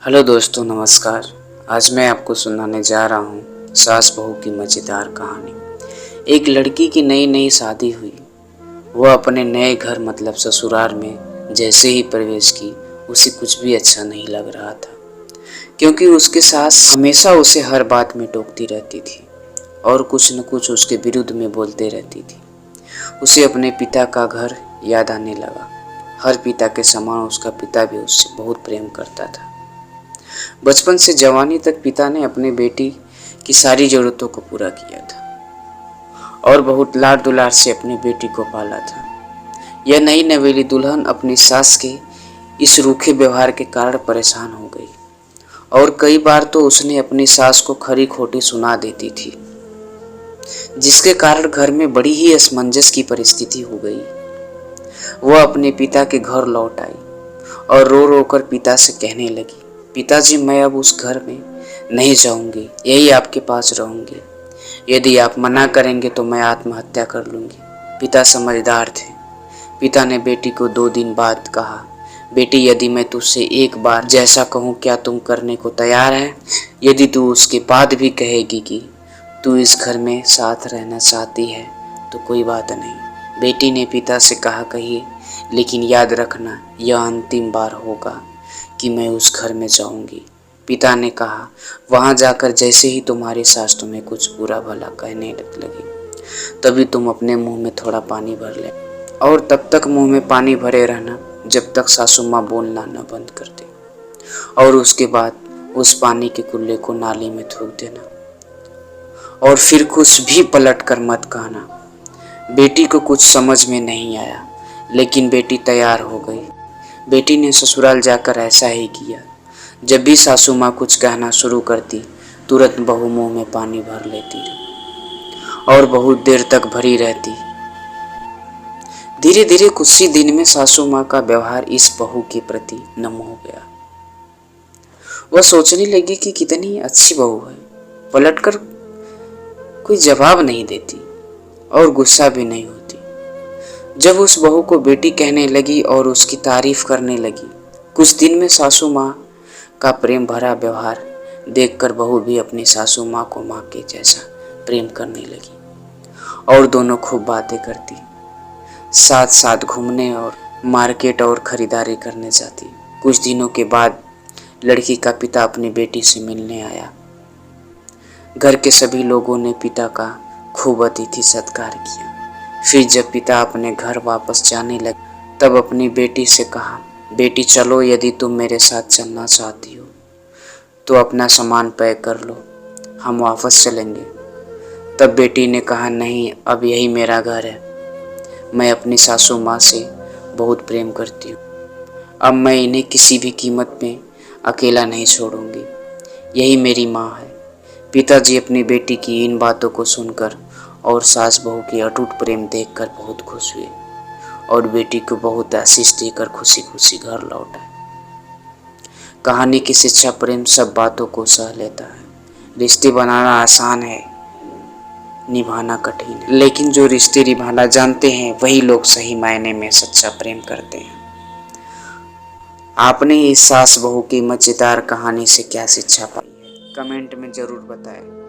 Hello दोस्तों, नमस्कार। आज मैं आपको सुनाने जा रहा हूँ सास बहू की मज़ेदार कहानी। एक लड़की की नई नई शादी हुई। वह अपने नए घर मतलब ससुराल में जैसे ही प्रवेश की, उसे कुछ भी अच्छा नहीं लग रहा था, क्योंकि उसके सास हमेशा उसे हर बात में टोकती रहती थी और कुछ न कुछ उसके विरुद्ध में बोलते रहती थी। उसे अपने पिता का घर याद आने लगा। हर पिता के समान उसका पिता भी उससे बहुत प्रेम करता था। बचपन से जवानी तक पिता ने अपने बेटी की सारी ज़रूरतों को पूरा किया था और बहुत लाड दुलार से अपनी बेटी को पाला था। यह नई नवेली दुल्हन अपनी सास के इस रूखे व्यवहार के कारण परेशान हो गई और कई बार तो उसने अपनी सास को खरी खोटी सुना देती थी, जिसके कारण घर में बड़ी ही असमंजस की परिस्थिति हो गई। वह अपने पिता के घर लौट आई और रो रो कर पिता से कहने लगी, पिताजी, मैं अब उस घर में नहीं जाऊंगी, यही आपके पास रहूंगी। यदि आप मना करेंगे तो मैं आत्महत्या कर लूंगी। पिता समझदार थे। पिता ने बेटी को 2 दिन बाद कहा, बेटी, यदि मैं तुझसे एक बार जैसा कहूँ क्या तुम करने को तैयार है? यदि तू उसके बाद भी कहेगी कि तू इस घर में साथ रहना चाहती है तो कोई बात नहीं। बेटी ने पिता से कहा, कहिए, लेकिन याद रखना यह अंतिम बार होगा कि मैं उस घर में जाऊंगी। पिता ने कहा, वहां जाकर जैसे ही तुम्हारी सास तुम्हें कुछ बुरा भला कहने लगी, तभी तुम अपने मुंह में थोड़ा पानी भर ले और तब तक मुंह में पानी भरे रहना जब तक सासू माँ बोलना न बंद कर दे, और उसके बाद उस पानी के कुल्ले को नाली में थूक देना और फिर कुछ भी पलट कर मत कहना। बेटी को कुछ समझ में नहीं आया, लेकिन बेटी तैयार हो गई। बेटी ने ससुराल जाकर ऐसा ही किया। जब भी सासू माँ कुछ कहना शुरू करती, तुरंत बहू मुंह में पानी भर लेती और बहुत देर तक भरी रहती। धीरे धीरे कुछ ही दिन में सासू माँ का व्यवहार इस बहू के प्रति नम हो गया। वह सोचने लगी कि कितनी अच्छी बहू है, पलटकर कोई जवाब नहीं देती और गुस्सा भी नहीं होती। जब उस बहू को बेटी कहने लगी और उसकी तारीफ करने लगी, कुछ दिन में सासू माँ का प्रेम भरा व्यवहार देखकर बहू भी अपनी सासू माँ को माँ के जैसा प्रेम करने लगी और दोनों खूब बातें करती, साथ साथ घूमने और मार्केट और खरीदारी करने जाती। कुछ दिनों के बाद लड़की का पिता अपनी बेटी से मिलने आया। घर के सभी लोगों ने पिता का खूब अतिथि सत्कार किया। फिर जब पिता अपने घर वापस जाने लगे, तब अपनी बेटी से कहा, बेटी चलो, यदि तुम मेरे साथ चलना चाहती हो तो अपना सामान पैक कर लो, हम वापस चलेंगे। तब बेटी ने कहा, नहीं, अब यही मेरा घर है। मैं अपनी सासू माँ से बहुत प्रेम करती हूँ। अब मैं इन्हें किसी भी कीमत में अकेला नहीं छोड़ूंगी, यही मेरी माँ है। पिताजी अपनी बेटी की इन बातों को सुनकर और सास बहू की अटूट प्रेम देखकर बहुत खुश हुए और बेटी को बहुत आशीष देकर खुशी खुशी घर लौट आए। कहानी की शिक्षा प्रेम सब बातों को सह लेता है। रिश्ते बनाना आसान है, निभाना कठिन है, लेकिन जो रिश्ते निभाना जानते हैं वही लोग सही मायने में सच्चा प्रेम करते हैं। आपने इस सास बहू की मजेदार कहानी से क्या शिक्षा पाई है? कमेंट में जरूर बताएं।